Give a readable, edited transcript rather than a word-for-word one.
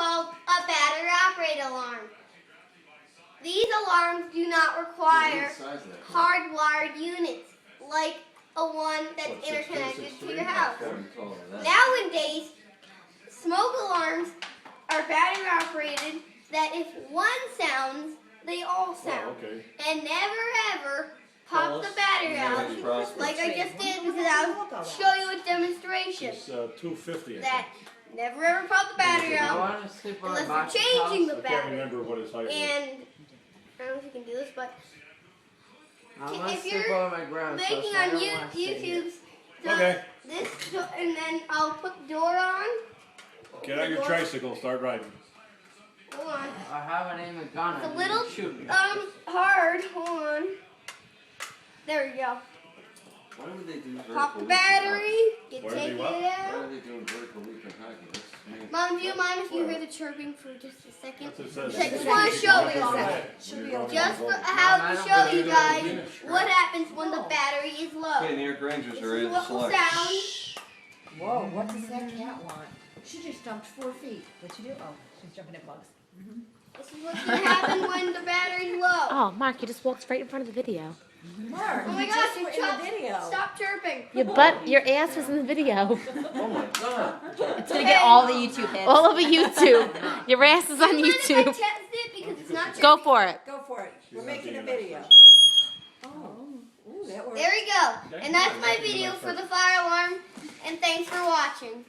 called a battery-operated alarm. These alarms do not require hardwired units like a one that's interconnected to your house. Nowadays, smoke alarms are battery-operated that if one sounds, they all sound. And never ever pop the battery out like I just did because I'll show you a demonstration. It's $250. That never ever pop the battery out unless you're changing the I can't battery. remember what his height was. And I don't know if you can do this, but if you're making on YouTube, this, and then I'll put the door on. Get on your tricycle, start riding. Hold on. I haven't even gone. It's a little hard. Hold on. There we go. Why would they do vertical? Pop the battery. You take it Why out. are they doing vertical leap and hockey? Mom, do you mind if you hear the chirping for just a second? That's what it I says. just want to show you. Just how to show you guys what happens when the battery is low. Okay, New York Rangers This are ready is to what will select. sound. Whoa, what does that cat want? She just jumped 4 feet. What'd she do? Oh, she's jumping at bugs. This is what's going to happen when the battery's low. Oh, Mark, you just walked right in front of the video. Mark, Oh my you gosh, just were in the video. Stop chirping. Your butt, your ass was in the video. Oh my god. It's gonna get all the YouTube hits. All over YouTube. Your ass is on Do you mind if I YouTube. test it because it's not chirping? Go for it. Go for it. We're making a video. Oh, ooh, that worked. There we go. And that's my video for the fire alarm. And thanks for watching.